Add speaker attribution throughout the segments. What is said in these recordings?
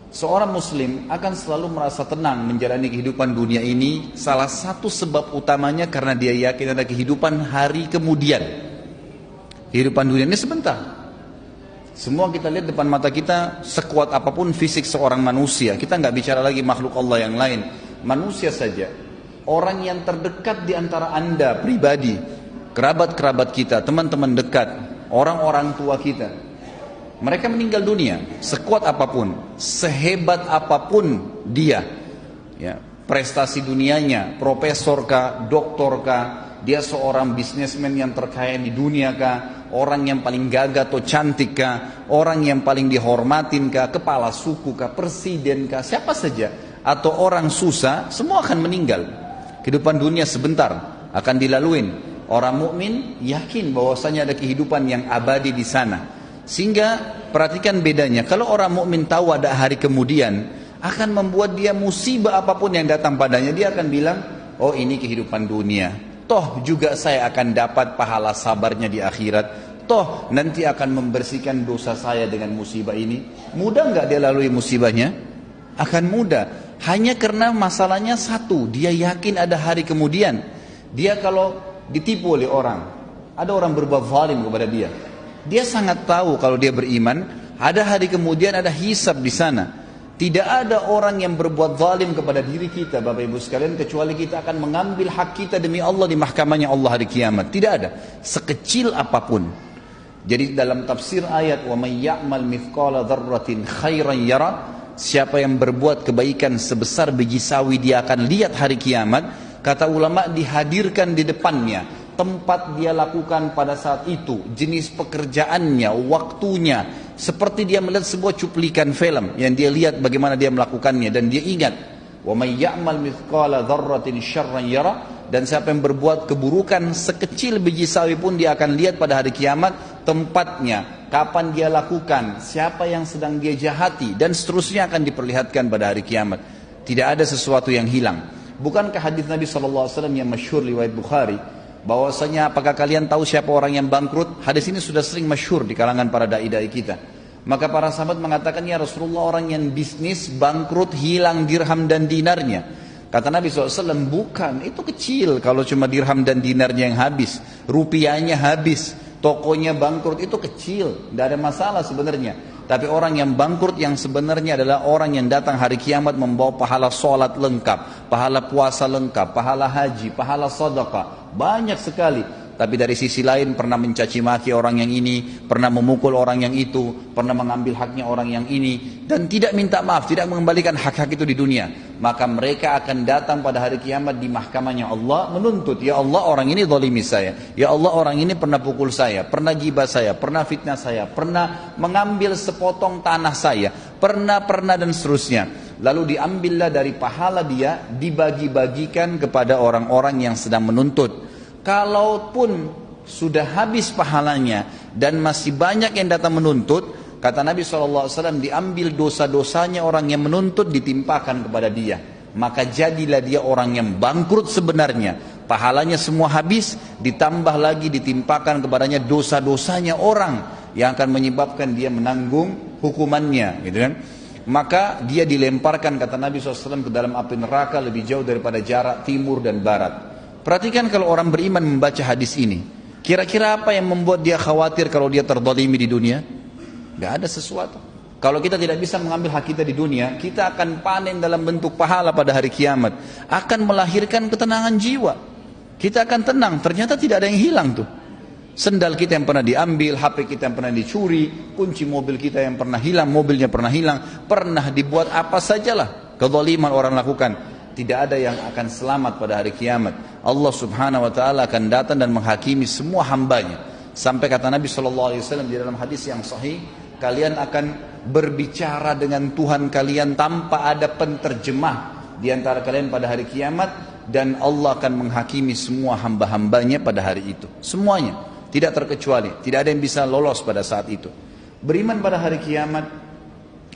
Speaker 1: Seorang muslim akan selalu merasa tenang menjalani kehidupan dunia ini. Salah satu sebab utamanya karena dia yakin ada kehidupan hari kemudian. Kehidupan dunia ini sebentar. Semua kita lihat depan mata kita, sekuat apapun fisik seorang manusia, kita nggak bicara lagi makhluk Allah yang lain, manusia saja. Orang yang terdekat di antara anda pribadi, kerabat-kerabat kita, teman-teman dekat, orang-orang tua kita, mereka meninggal dunia. Sekuat apapun, sehebat apapun dia, ya, prestasi dunianya, profesor kah, doktor kah, dia seorang bisnismen yang terkaya di dunia kah, orang yang paling gagah atau cantik kah, orang yang paling dihormatin kah, kepala suku kah, presiden kah, siapa saja, atau orang susah, semua akan meninggal. Kehidupan dunia sebentar akan dilaluin. Orang mukmin yakin bahwasanya ada kehidupan yang abadi di sana. Sehingga perhatikan bedanya. Kalau orang mukmin tahu ada hari kemudian, akan membuat dia musibah apapun yang datang padanya, dia akan bilang, oh ini kehidupan dunia. Toh juga saya akan dapat pahala sabarnya di akhirat. Toh nanti akan membersihkan dosa saya dengan musibah ini. Mudah nggak dia lalui musibahnya? Akan mudah. Hanya karena masalahnya satu, dia yakin ada hari kemudian. Dia kalau ditipu oleh orang, ada orang berbuat zalim kepada dia, dia sangat tahu kalau dia beriman, ada hari kemudian, ada hisab di sana. Tidak ada orang yang berbuat zalim kepada diri kita, Bapak Ibu sekalian, kecuali kita akan mengambil hak kita demi Allah di mahkamahnya Allah hari kiamat. Tidak ada, sekecil apapun. Jadi dalam tafsir ayat wa may ya'mal mithqala dzarratin khairan yara, siapa yang berbuat kebaikan sebesar biji sawi dia akan lihat hari kiamat. Kata ulama, dihadirkan di depannya tempat dia lakukan pada saat itu, jenis pekerjaannya, waktunya, seperti dia melihat sebuah cuplikan film yang dia lihat bagaimana dia melakukannya, dan dia ingat wa may ya'mal mithqala dzarratin syarran yara, dan siapa yang berbuat keburukan sekecil biji sawi pun dia akan lihat pada hari kiamat, tempatnya, kapan dia lakukan, siapa yang sedang dia jahati, dan seterusnya akan diperlihatkan pada hari kiamat. Tidak ada sesuatu yang hilang. Bukankah hadis Nabi SAW yang masyhur riwayat Bukhari, bahwasanya apakah kalian tahu siapa orang yang bangkrut? Hadis ini sudah sering masyhur di kalangan para dai-dai kita. Maka para sahabat mengatakan, ya Rasulullah, orang yang bisnis bangkrut, hilang dirham dan dinarnya. Kata Nabi SAW, bukan, itu kecil kalau cuma dirham dan dinarnya yang habis, rupiahnya habis, tokonya bangkrut, itu kecil, tidak ada masalah sebenarnya. Tapi orang yang bangkrut yang sebenarnya adalah orang yang datang hari kiamat membawa pahala sholat lengkap, pahala puasa lengkap, pahala haji, pahala sedekah, banyak sekali. Tapi dari sisi lain pernah mencaci maki orang yang ini, pernah memukul orang yang itu, pernah mengambil haknya orang yang ini, dan tidak minta maaf, tidak mengembalikan hak-hak itu di dunia. Maka mereka akan datang pada hari kiamat di mahkamahnya Allah menuntut, ya Allah, orang ini zalimi saya, ya Allah, orang ini pernah pukul saya, pernah gibah saya, pernah fitnah saya, pernah mengambil sepotong tanah saya, pernah dan seterusnya. Lalu diambillah dari pahala dia, dibagi-bagikan kepada orang-orang yang sedang menuntut. Kalaupun sudah habis pahalanya dan masih banyak yang datang menuntut, kata Nabi SAW, diambil dosa-dosanya orang yang menuntut, ditimpakan kepada dia. Maka jadilah dia orang yang bangkrut sebenarnya. Pahalanya semua habis, ditambah lagi ditimpakan kepadanya dosa-dosanya orang yang akan menyebabkan dia menanggung hukumannya, gitu kan? Maka dia dilemparkan, kata Nabi SAW, ke dalam api neraka lebih jauh daripada jarak timur dan barat. Perhatikan kalau orang beriman membaca hadis ini, kira-kira apa yang membuat dia khawatir kalau dia terzalimi di dunia? Gak ada sesuatu. Kalau kita tidak bisa mengambil hak kita di dunia, kita akan panen dalam bentuk pahala pada hari kiamat, akan melahirkan ketenangan jiwa. Kita akan tenang, ternyata tidak ada yang hilang tuh. Sendal kita yang pernah diambil, HP kita yang pernah dicuri, kunci mobil kita yang pernah hilang, mobilnya pernah hilang, pernah dibuat apa sajalah kezaliman orang lakukan. Tidak ada yang akan selamat pada hari kiamat. Allah Subhanahu wa taala akan datang dan menghakimi semua hambanya. Sampai kata Nabi SAW di dalam hadis yang sahih, kalian akan berbicara dengan Tuhan kalian tanpa ada penterjemah di antara kalian pada hari kiamat, dan Allah akan menghakimi semua hamba-hambanya pada hari itu. Semuanya, tidak terkecuali, tidak ada yang bisa lolos pada saat itu. Beriman pada hari kiamat,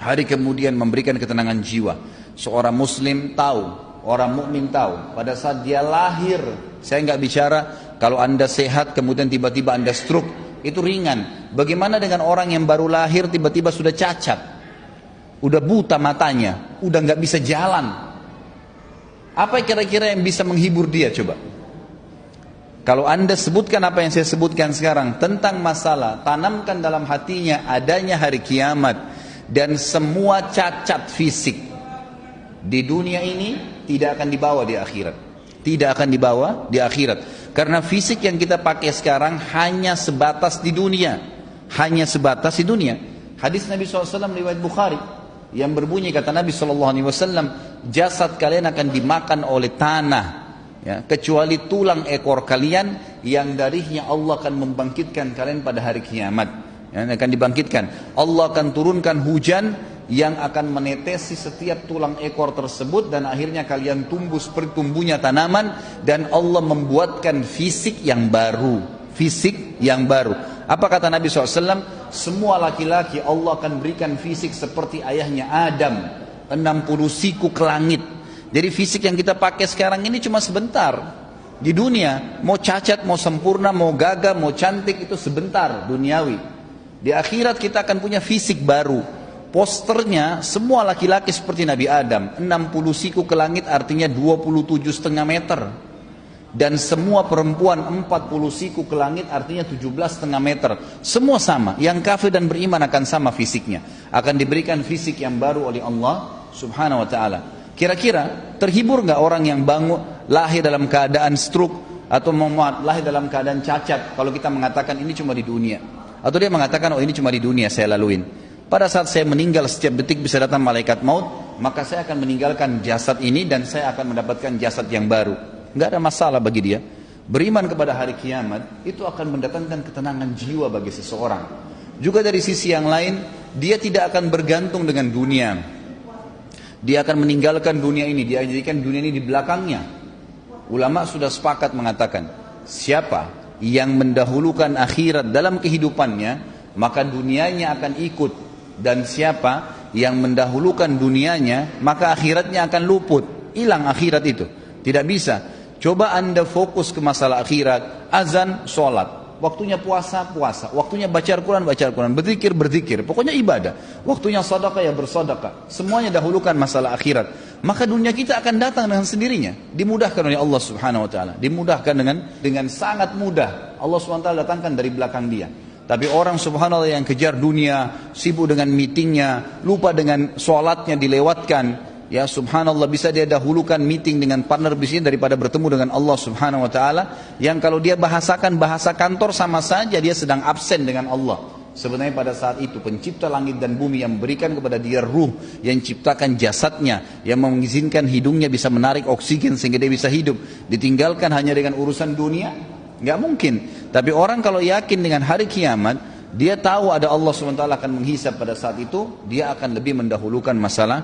Speaker 1: hari kemudian memberikan ketenangan jiwa. Seorang muslim tahu, orang mukmin tahu, pada saat dia lahir, saya nggak bicara kalau anda sehat kemudian tiba-tiba anda stroke, itu ringan. Bagaimana dengan orang yang baru lahir tiba-tiba sudah cacat? udah buta matanya, udah nggak bisa jalan. Apa kira-kira yang bisa menghibur dia coba? Kalau anda sebutkan apa yang saya sebutkan sekarang tentang masalah, tanamkan dalam hatinya adanya hari kiamat dan semua cacat fisik di dunia ini tidak akan dibawa di akhirat. Tidak akan dibawa di akhirat. Karena fisik yang kita pakai sekarang hanya sebatas di dunia. Hanya sebatas di dunia. Hadis Nabi SAW riwayat Bukhari yang berbunyi, kata Nabi SAW, jasad kalian akan dimakan oleh tanah, ya, kecuali tulang ekor kalian yang darinya Allah akan membangkitkan kalian pada hari kiamat, ya, akan dibangkitkan. Allah akan turunkan hujan yang akan menetesi setiap tulang ekor tersebut dan akhirnya kalian tumbuh seperti tumbuhnya tanaman, dan Allah membuatkan fisik yang baru. Fisik yang baru. Apa kata Nabi SAW? Semua laki-laki Allah akan berikan fisik seperti ayahnya Adam, 60 siku ke langit. Jadi fisik yang kita pakai sekarang ini cuma sebentar di dunia. Mau cacat, mau sempurna, mau gagah, mau cantik, itu sebentar duniawi. Di akhirat kita akan punya fisik baru. Posternya semua laki-laki seperti Nabi Adam, 60 siku ke langit artinya 27,5 meter. Dan semua perempuan 40 siku ke langit artinya 17,5 meter. Semua sama. Yang kafir dan beriman akan sama fisiknya. Akan diberikan fisik yang baru oleh Allah Subhanahu wa ta'ala. Kira-kira terhibur nggak orang yang bangun lahir dalam keadaan stroke atau lahir dalam keadaan cacat kalau kita mengatakan ini cuma di dunia? Atau dia mengatakan oh ini cuma di dunia saya laluin. Pada saat saya meninggal setiap detik bisa datang malaikat maut, maka saya akan meninggalkan jasad ini dan saya akan mendapatkan jasad yang baru. Nggak ada masalah bagi dia. Beriman kepada hari kiamat itu akan mendatangkan ketenangan jiwa bagi seseorang. Juga dari sisi yang lain, dia tidak akan bergantung dengan dunia. Dia akan meninggalkan dunia ini, dia jadikan dunia ini di belakangnya. Ulama sudah sepakat mengatakan, siapa yang mendahulukan akhirat dalam kehidupannya, maka dunianya akan ikut. Dan siapa yang mendahulukan dunianya, maka akhiratnya akan luput. Hilang akhirat itu. Tidak bisa. Coba anda fokus ke masalah akhirat. Azan, sholat. Waktunya puasa, puasa. Waktunya baca Al-Quran, baca Al-Quran. Berzikir, berzikir. Pokoknya ibadah. Waktunya sedekah, ya bersedekah. Semuanya dahulukan masalah akhirat. Maka dunia kita akan datang dengan sendirinya. Dimudahkan oleh Allah Subhanahu wa ta'ala. Dimudahkan dengan sangat mudah. Allah Subhanahu wa ta'ala datangkan dari belakang dia. Tapi orang subhanallah yang kejar dunia, sibuk dengan meetingnya, lupa dengan sholatnya dilewatkan. Ya subhanallah, bisa dia dahulukan meeting dengan partner bisnis daripada bertemu dengan Allah Subhanahu wa ta'ala. Yang kalau dia bahasakan bahasa kantor sama saja dia sedang absen dengan Allah. Sebenarnya pada saat itu pencipta langit dan bumi yang memberikan kepada dia ruh, yang ciptakan jasadnya, yang mengizinkan hidungnya bisa menarik oksigen sehingga dia bisa hidup, ditinggalkan hanya dengan urusan dunia? Nggak mungkin. Tapi orang kalau yakin dengan hari kiamat, dia tahu ada Allah SWT akan menghisab pada saat itu, dia akan lebih mendahulukan masalah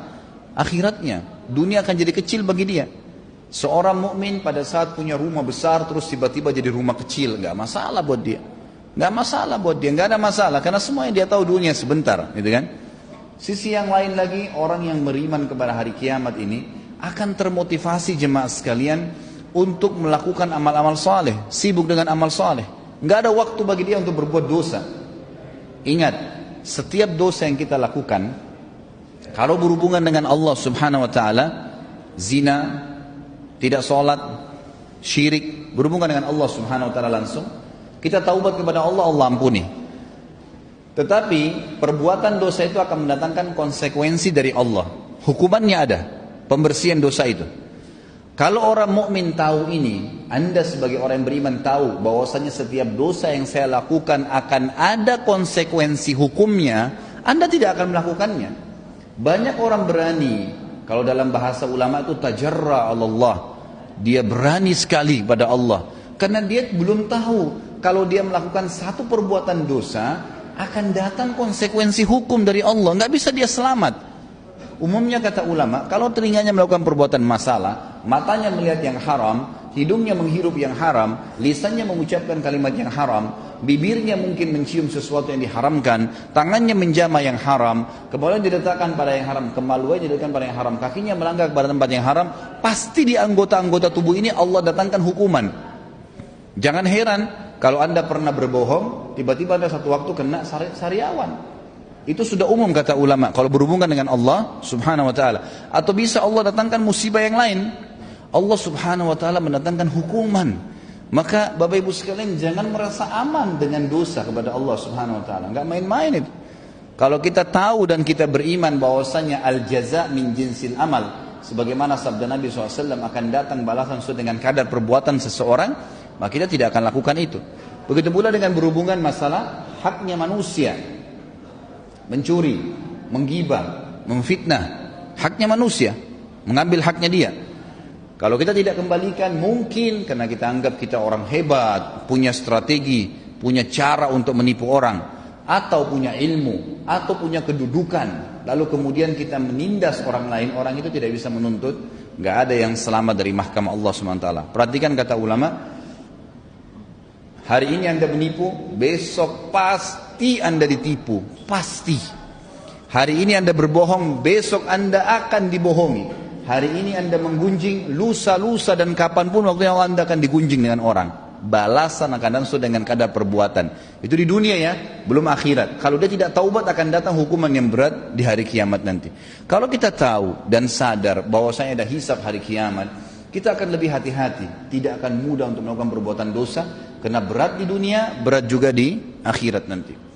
Speaker 1: akhiratnya. Dunia akan jadi kecil bagi dia. Seorang mukmin pada saat punya rumah besar terus tiba-tiba jadi rumah kecil, nggak masalah buat dia. Nggak masalah buat dia, nggak ada masalah karena semua yang dia tahu dunia sebentar, gitu kan? Sisi yang lain lagi, orang yang beriman kepada hari kiamat ini akan termotivasi jemaah sekalian untuk melakukan amal-amal saleh, sibuk dengan amal saleh. Nggak ada waktu bagi dia untuk berbuat dosa. Ingat, setiap dosa yang kita lakukan, kalau berhubungan dengan Allah Subhanahu wa ta'ala, zina, tidak sholat, syirik, berhubungan dengan Allah Subhanahu wa ta'ala langsung, kita taubat kepada Allah, Allah ampuni. Tetapi perbuatan dosa itu akan mendatangkan konsekuensi dari Allah. Hukumannya ada, pembersihan dosa itu. Kalau orang mukmin tahu ini, anda sebagai orang yang beriman tahu bahwasanya setiap dosa yang saya lakukan akan ada konsekuensi hukumnya, anda tidak akan melakukannya. Banyak orang berani, kalau dalam bahasa ulama itu tajarra Allah, dia berani sekali pada Allah, karena dia belum tahu kalau dia melakukan satu perbuatan dosa akan datang konsekuensi hukum dari Allah, nggak bisa dia selamat. Umumnya kata ulama, kalau telinganya melakukan perbuatan masalah, matanya melihat yang haram, hidungnya menghirup yang haram, lisannya mengucapkan kalimat yang haram, bibirnya mungkin mencium sesuatu yang diharamkan, tangannya menjamah yang haram, kemaluan diletakkan pada yang haram, kemaluan diletakkan pada yang haram, kakinya melangkah kepada tempat yang haram, pasti di anggota-anggota tubuh ini Allah datangkan hukuman. Jangan heran kalau anda pernah berbohong, tiba-tiba ada satu waktu kena sariawan. Itu sudah umum kata ulama kalau berhubungan dengan Allah subhanahu wa ta'ala. Atau bisa Allah datangkan musibah yang lain. Allah subhanahu wa ta'ala mendatangkan hukuman. Maka Bapak Ibu sekalian jangan merasa aman dengan dosa kepada Allah subhanahu wa ta'ala. Enggak main-main itu. Kalau kita tahu dan kita beriman bahwasanya al-jaza min jinsil amal, sebagaimana sabda Nabi SAW akan datang balasan sesuai dengan kadar perbuatan seseorang, maka kita tidak akan lakukan itu. Begitu pula dengan berhubungan masalah haknya manusia. Mencuri, menggibah, memfitnah, haknya manusia, mengambil haknya dia. Kalau kita tidak kembalikan, mungkin karena kita anggap kita orang hebat, punya strategi, punya cara untuk menipu orang, atau punya ilmu, atau punya kedudukan, lalu kemudian kita menindas orang lain, orang itu tidak bisa menuntut. Gak ada yang selamat dari mahkamah Allah SWT. Perhatikan kata ulama, hari ini Anda menipu, besok pasti Anda ditipu. Pasti. Hari ini Anda berbohong, besok Anda akan dibohongi. Hari ini Anda menggunjing, lusa dan kapanpun waktu yang Anda akan digunjing dengan orang. Balasan akan datang sesuai dengan kadar perbuatan. Itu di dunia ya, belum akhirat. Kalau dia tidak taubat akan datang hukuman yang berat di hari kiamat nanti. Kalau kita tahu dan sadar bahwasanya ada hisab hari kiamat, kita akan lebih hati-hati. Tidak akan mudah untuk melakukan perbuatan dosa, karena berat di dunia, berat juga di akhirat nanti.